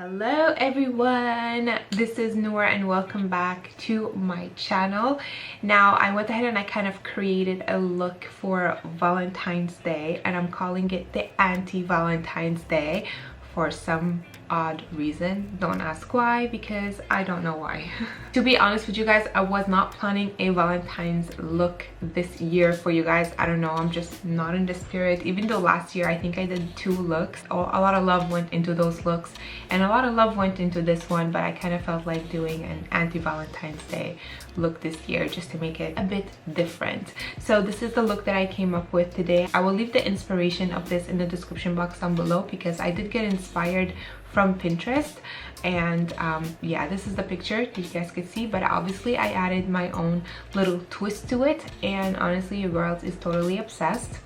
Hello everyone, this is Noor and welcome back to my channel. Now I went ahead and I kind of created a look for Valentine's Day and I'm calling it the Anti-Valentine's Day for some odd reason. Don't ask why, because I don't know why. To be honest with you guys, I was not planning a Valentine's look this year for you guys. I don't know, I'm just not in the spirit. Even though last year I think I did 2 looks, a lot of love went into those looks and a lot of love went into this one, but I kind of felt like doing an anti-Valentine's Day look this year just to make it a bit different. So this is the look that I came up with today. I will leave the inspiration of this in the description box down below because I did get inspired from Pinterest, and yeah, this is the picture that you guys could see, but obviously I added my own little twist to it, and honestly your girls is totally obsessed.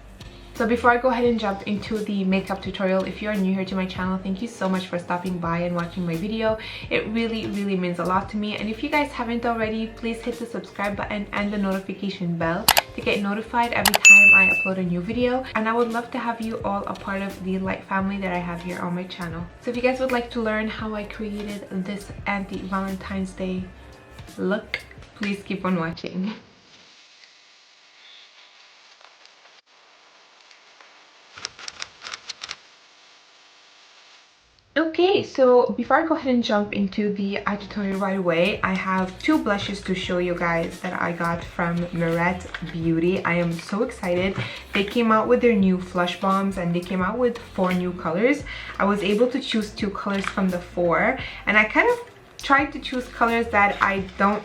So before I go ahead and jump into the makeup tutorial, if you are new here to my channel, thank you so much for stopping by and watching my video. It really means a lot to me, and if you guys haven't already, please hit the subscribe button and the notification bell to get notified every time I upload a new video. And I would love to have you all a part of the light family that I have here on my channel. So if you guys would like to learn how I created this anti-Valentine's Day look, please keep on watching. Okay, so before I go ahead and jump into the eye tutorial right away, I have 2 blushes to show you guys that I got from Huda Beauty. I am so excited. They came out with their new Flush Bombs and they came out with 4 new colors. I was able to choose 2 colors from the 4, and I kind of tried to choose colors that I don't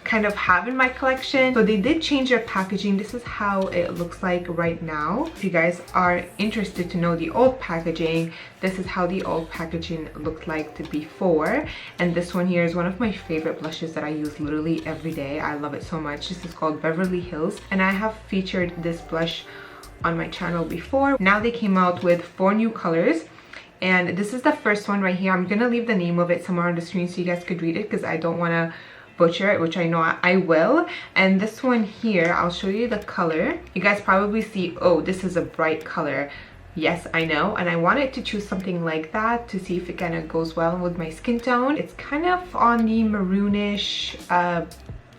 kind of have in my collection. So they did change their packaging. This is how it looks like right now. If you guys are interested to know the old packaging, this is how the old packaging looked like before. And this one here is one of my favorite blushes that I use literally every day. I love it so much. This is called Beverly Hills, and I have featured this blush on my channel before. Now they came out with 4 new colors, and this is the first one right here. I'm gonna leave the name of it somewhere on the screen so you guys could read it, because I don't want to butcher it, which I know I will. And this one here, I'll show you the color. You guys probably see, oh, this is a bright color. Yes, I know, and I wanted to choose something like that to see if it kind of goes well with my skin tone. It's kind of on the maroonish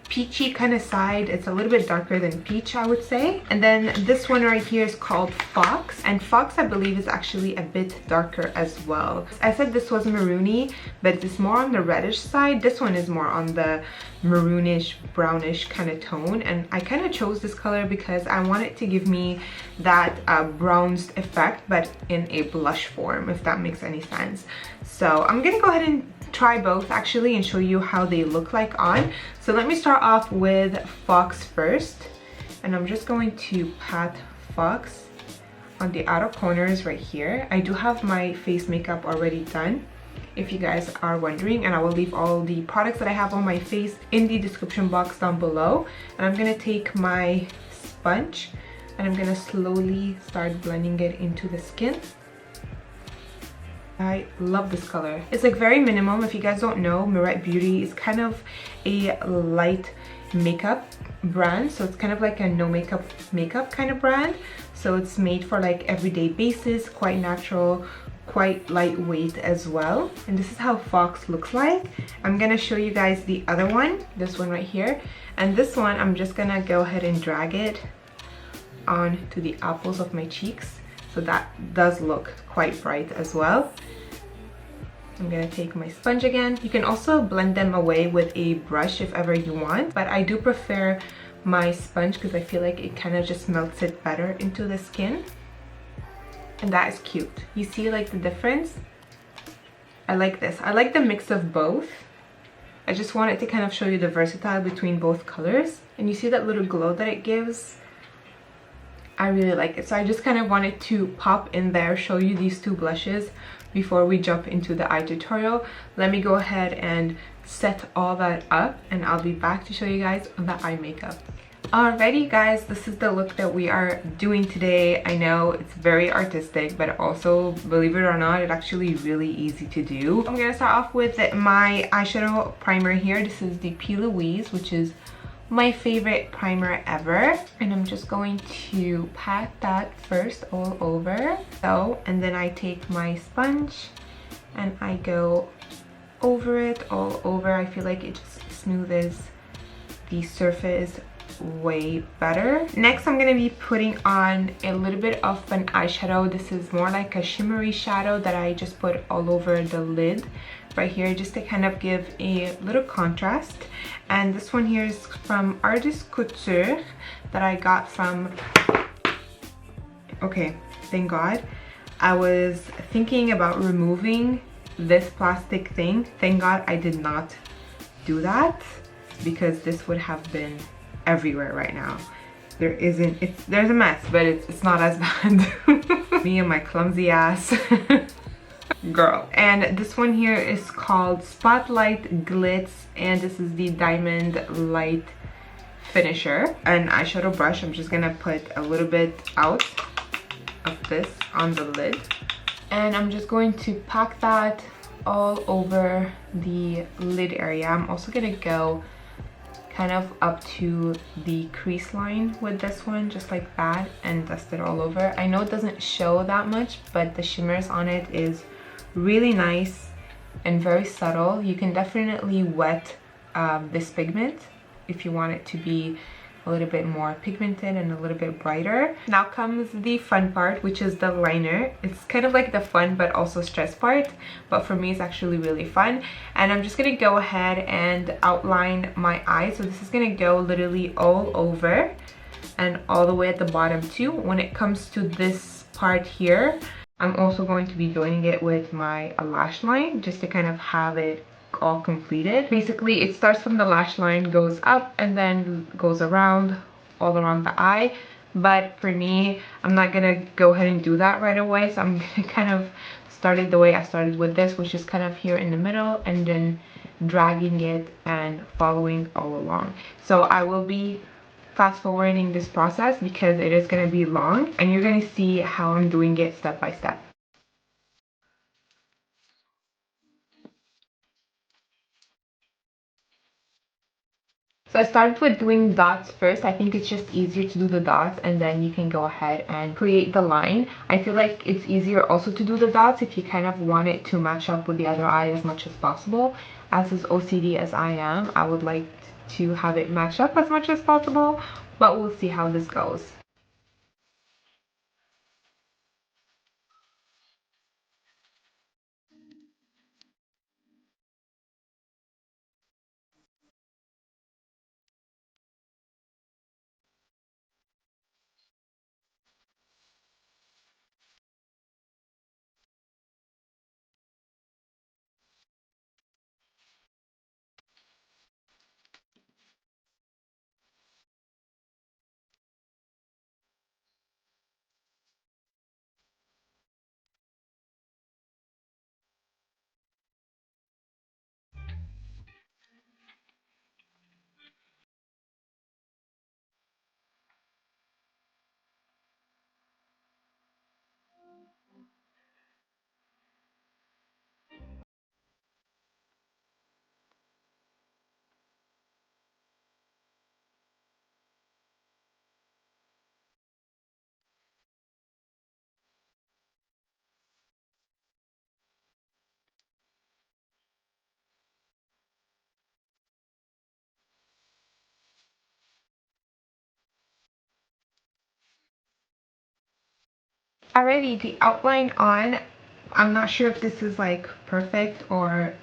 peachy kind of side. It's a little bit darker than peach, I would say. And then this one right here is called Fox, and Fox I believe is actually a bit darker as well. I said this was maroony, but it's more on the reddish side. This one is more on the maroonish brownish kind of tone, and I kind of chose this color because I want it to give me that bronzed effect, but in a blush form, if that makes any sense. So I'm gonna go ahead and try both actually and show you how they look like on. So let me start off with Fox first, and I'm just going to pat Fox on the outer corners right here. I do have my face makeup already done, if you guys are wondering, and I will leave all the products that I have on my face in the description box down below. And I'm gonna take my sponge and I'm gonna slowly start blending it into the skin. I love this color. It's like very minimum. If you guys don't know, Huda Beauty is kind of a light makeup brand, so it's kind of like a no makeup kind of brand. So it's made for like everyday basis, quite natural, quite lightweight as well. And this is how Fox looks like. I'm gonna show you guys the other one, this one right here. And this one, I'm just gonna go ahead and drag it on to the apples of my cheeks. So that does look quite bright as well. I'm gonna take my sponge again. You can also blend them away with a brush if ever you want, but I do prefer my sponge because I feel like it kind of just melts it better into the skin. And that is cute. You see like the difference? I like this. I like the mix of both. I just wanted to kind of show you the versatile between both colors. And you see that little glow that it gives? I really like it. So I just kind of wanted to pop in there, show you these 2 blushes before we jump into the eye tutorial. Let me go ahead and set all that up, and I'll be back to show you guys the eye makeup. Alrighty guys, this is the look that we are doing today. I know it's very artistic, but also, believe it or not, it's actually really easy to do. I'm gonna start off with my eyeshadow primer here. This is the P. Louise, which is my favorite primer ever, and I'm just going to pat that first all over, so, and then I take my sponge and I go over it, all over. I feel like it just smoothes the surface way better. Next, I'm gonna be putting on a little bit of an eyeshadow. This is more like a shimmery shadow that I just put all over the lid right here, just to kind of give a little contrast. And this one here is from Artist Couture that I got from, okay, thank God. I was thinking about removing this plastic thing. Thank God I did not do that, because this would have been everywhere right now. There's a mess, but it's not as bad. Me and my clumsy ass. Girl. And this one here is called Spotlight Glitz, and this is the Diamond Light Finisher. An eyeshadow brush, I'm just gonna put a little bit out of this on the lid, and I'm just going to pack that all over the lid area. I'm also gonna go kind of up to the crease line with this one, just like that, and dust it all over. I know it doesn't show that much, but the shimmers on it is really nice and very subtle. You can definitely wet this pigment if you want it to be a little bit more pigmented and a little bit brighter. Now comes the fun part, which is the liner. It's kind of like the fun but also stress part, but for me it's actually really fun. And I'm just gonna go ahead and outline my eyes. So this is gonna go literally all over and all the way at the bottom too. When it comes to this part here, I'm also going to be joining it with my lash line, just to kind of have it all completed. Basically, it starts from the lash line, goes up, and then goes around, all around the eye. But for me, I'm not gonna go ahead and do that right away, so I'm gonna kind of start it the way I started with this, which is kind of here in the middle, and then dragging it and following all along. So I will be fast forwarding this process because it is going to be long, and you're going to see how I'm doing it step by step. So I started with doing dots first. I think it's just easier to do the dots, and then you can go ahead and create the line. I feel like it's easier also to do the dots if you kind of want it to match up with the other eye as much as possible. As OCD as I am, I would like to have it match up as much as possible, but we'll see how this goes. Already the outline on, I'm not sure if this is like perfect or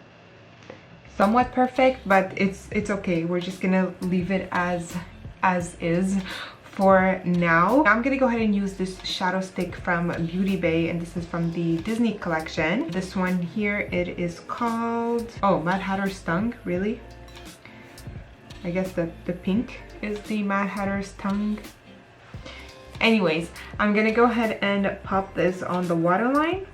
somewhat perfect, but it's okay. We're just gonna leave it as is for now. I'm gonna go ahead and use this shadow stick from Beauty Bay, and this is from the Disney collection. This one here, it is called, oh, Mad Hatter's Tongue. Really? I guess the pink is the Mad Hatter's Tongue. Anyways, I'm gonna go ahead and pop this on the waterline.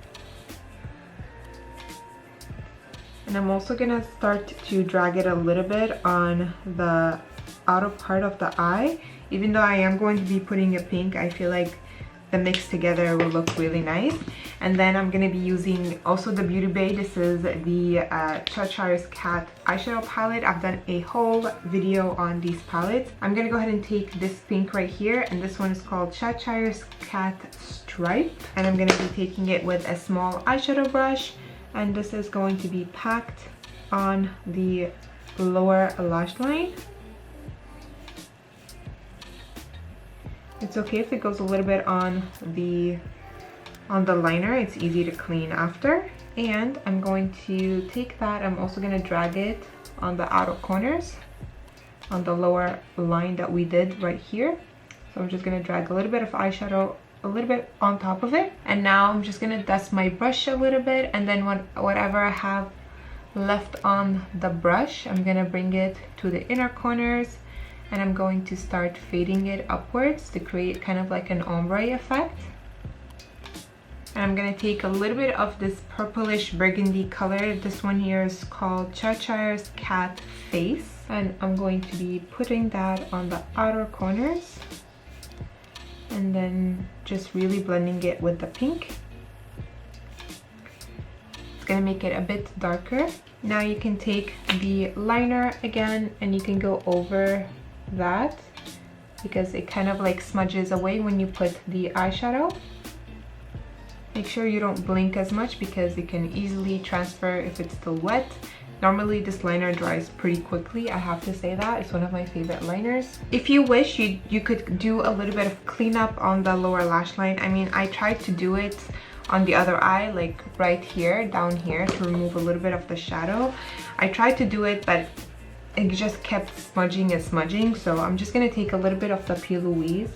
And I'm also gonna start to drag it a little bit on the outer part of the eye. Even though I am going to be putting a pink, I feel like the mix together will look really nice. And then I'm gonna be using also the Beauty Bay. This is the Cheshire's Cat eyeshadow palette. I've done a whole video on these palettes. I'm gonna go ahead and take this pink right here, and this one is called Cheshire's Cat Stripe. And I'm gonna be taking it with a small eyeshadow brush and this is going to be packed on the lower lash line. It's okay if it goes a little bit on the liner, it's easy to clean after. And I'm going to take that, I'm also going to drag it on the outer corners, on the lower line that we did right here. So I'm just going to drag a little bit of eyeshadow a little bit on top of it. And now I'm just going to dust my brush a little bit, and then whatever I have left on the brush, I'm going to bring it to the inner corners, and I'm going to start fading it upwards to create kind of like an ombre effect. And I'm going to take a little bit of this purplish burgundy color. This one here is called Cheshire's Cat Face. And I'm going to be putting that on the outer corners. And then just really blending it with the pink. It's going to make it a bit darker. Now you can take the liner again and you can go over that, because it kind of like smudges away when you put the eyeshadow. Make sure you don't blink as much because it can easily transfer if it's still wet. Normally this liner dries pretty quickly, I have to say that. It's one of my favorite liners. If you wish, you could do a little bit of cleanup on the lower lash line. I mean, I tried to do it on the other eye, like right here, down here, to remove a little bit of the shadow. I tried to do it, but it just kept smudging and smudging. So I'm just gonna take a little bit of the P. Louise,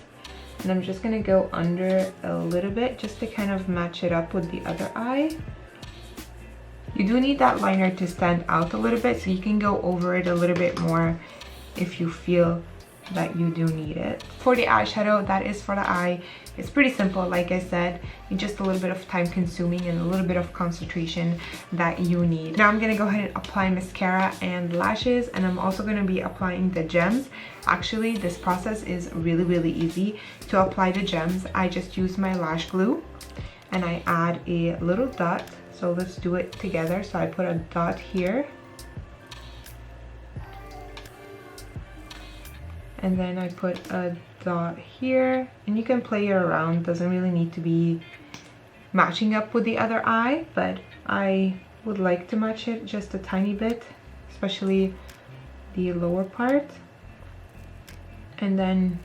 and I'm just gonna go under a little bit just to kind of match it up with the other eye. You do need that liner to stand out a little bit, so you can go over it a little bit more if you feel that you do need it. For the eyeshadow, that is for the eye. It's pretty simple, like I said. It's just a little bit of time consuming and a little bit of concentration that you need. Now I'm gonna go ahead and apply mascara and lashes, and I'm also gonna be applying the gems. Actually, this process is really easy. To apply the gems, I just use my lash glue and I add a little dot. So let's do it together. So I put a dot here, and then I put a dot here, and you can play it around. Doesn't really need to be matching up with the other eye, but I would like to match it just a tiny bit, especially the lower part. And then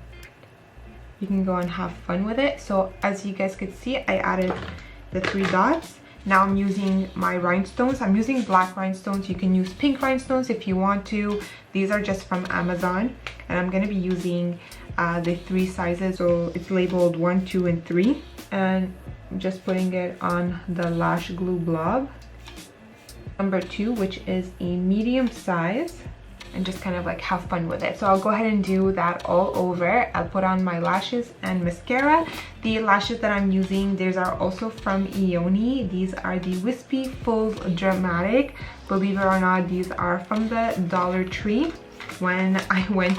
you can go and have fun with it. So as you guys could see, I added the 3 dots. Now I'm using my rhinestones. I'm using black rhinestones. You can use pink rhinestones if you want to. These are just from Amazon, and I'm going to be using the 3 sizes. So it's labeled 1, 2, and 3, and I'm just putting it on the lash glue blob. Number 2, which is a medium size, and just kind of like have fun with it. So I'll go ahead and do that all over. I'll put on my lashes and mascara. The lashes that I'm using, these are also from Ioni. These are the Wispy Full Dramatic. Believe it or not, these are from the Dollar Tree when I went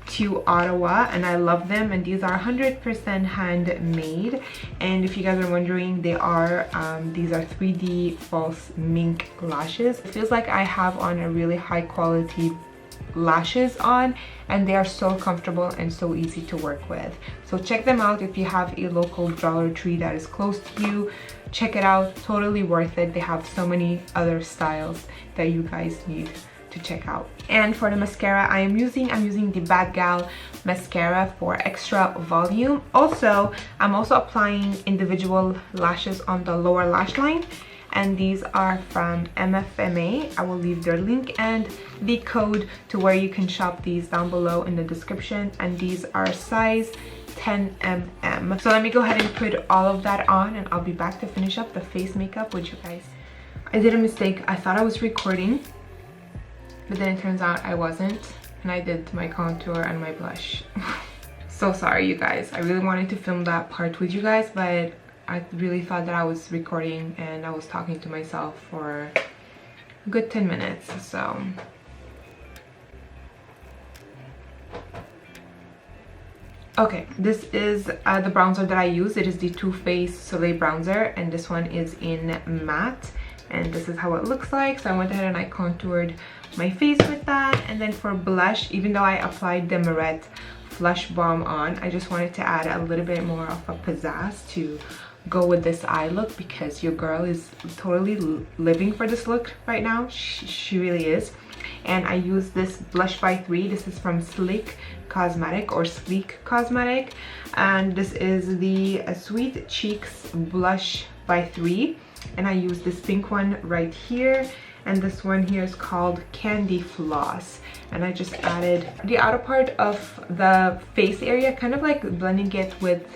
to Ottawa, and I love them. And these are 100% handmade. And if you guys are wondering, they are these are 3D false mink lashes. It feels like I have on a really high quality lashes on, and they are so comfortable and so easy to work with. So check them out if you have a local Dollar Tree that is close to you. Check it out, totally worth it. They have so many other styles that you guys need to check out. And for the mascara, I'm using the Bad Gal mascara for extra volume. Also, I'm also applying individual lashes on the lower lash line, and these are from MFMA. I will leave their link and the code to where you can shop these down below in the description, and these are size 10mm. So let me go ahead and put all of that on, and I'll be back to finish up the face makeup with you guys. I did a mistake. I thought I was recording, but then it turns out I wasn't, and I did my contour and my blush. So sorry, you guys. I really wanted to film that part with you guys, but I really thought that I was recording and I was talking to myself for a good 10 minutes. So okay, this is the bronzer that I use. It is the Too Faced Soleil bronzer, and this one is in matte, and this is how it looks like. So I went ahead and I contoured my face with that. And then for blush, even though I applied the Murette Flush Balm on, I just wanted to add a little bit more of a pizzazz to go with this eye look because your girl is totally living for this look right now. She really is. And I use this blush by 3. This is from Sleek Cosmetic or Sleek Cosmetic, and this is the Sweet Cheeks blush by 3, and I use this pink one right here, and this one here is called Candy Floss, and I just added the outer part of the face area, kind of like blending it with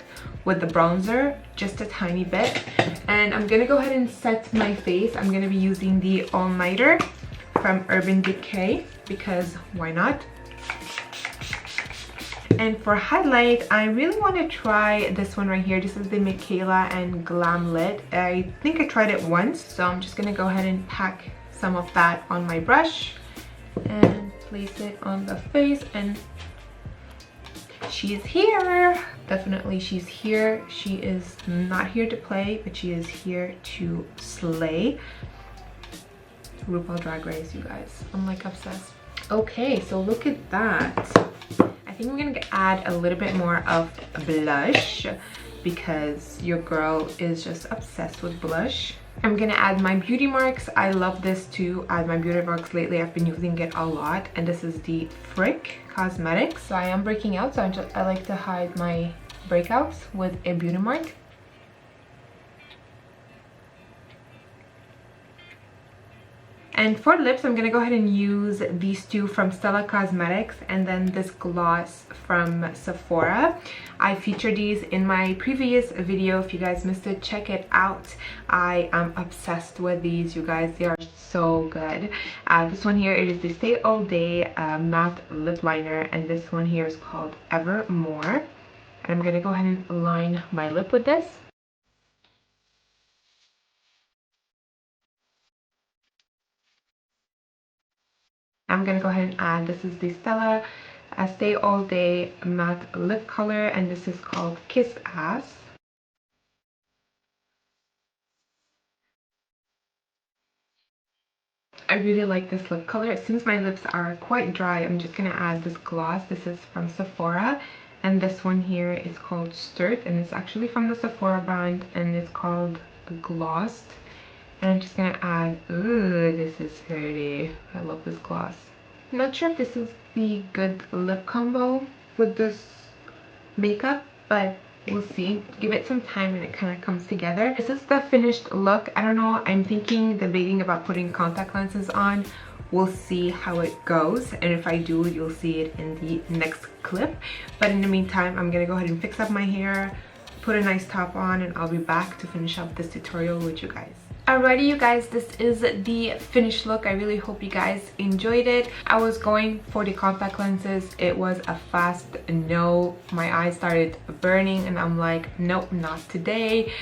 the bronzer just a tiny bit. And I'm gonna go ahead and set my face. I'm gonna be using the All Nighter from UrbanDecay because why not? And for highlight, I really want to try this one right here. This is the Michaela and Glam Lit. I think I tried it once, so I'm just gonna go ahead and pack some of that on my brush and place it on the face. And she's here. Definitely she's here. She is not here to play, but she is here to slay. RuPaul Drag Race, you guys. I'm like obsessed. Okay, so look at that. I think I'm gonna add a little bit more of blush because your girl is just obsessed with blush. I'm gonna add my beauty marks. I love this to add my beauty marks lately. I've been using it a lot, and this is the Frick Cosmetics. So I am breaking out, so I like to hide my breakouts with a beauty mark. And for lips, I'm gonna go ahead and use these two from Stella Cosmetics and then this gloss from Sephora. I featured these in my previous video. If you guys missed it, check it out. I am obsessed with these, you guys. They are so good. This one here, it is the Stay All Day matte lip liner, and this one here is called Evermore. And I'm gonna go ahead and line my lip with this. I'm gonna go ahead and add, this is the Stella Stay All Day matte lip color, and this is called Kiss Ass. I really like this lip color. Since my lips are quite dry, I'm just gonna add this gloss. This is from Sephora, and this one here is called Sturt, and it's actually from the Sephora brand, and it's called Glossed. And I'm just gonna add, ooh, this is pretty. I love this gloss. I'm not sure if this is the good lip combo with this makeup, but we'll see. Give it some time and it kind of comes together. This is the finished look. I don't know, I'm debating about putting contact lenses on. We'll see how it goes, and if I do, you'll see it in the next clip. But in the meantime, I'm gonna go ahead and fix up my hair, put a nice top on, and I'll be back to finish up this tutorial with you guys. Alrighty, you guys, this is the finished look. I really hope you guys enjoyed it. I was going for the contact lenses. It was a fast no. My eyes started burning and I'm like, nope, not today.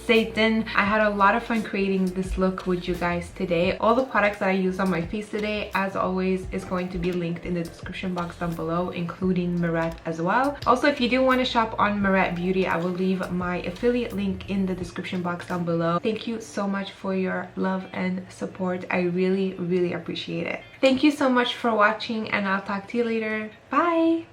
Satan. I had a lot of fun creating this look with you guys today. All the products that I used on my face today, as always, is going to be linked in the description box down below, including Murad as well. Also, if you do want to shop on Murad Beauty, I will leave my affiliate link in the description box down below. Thank you so much for your love and support. I really, really appreciate it. Thank you so much for watching, and I'll talk to you later. Bye!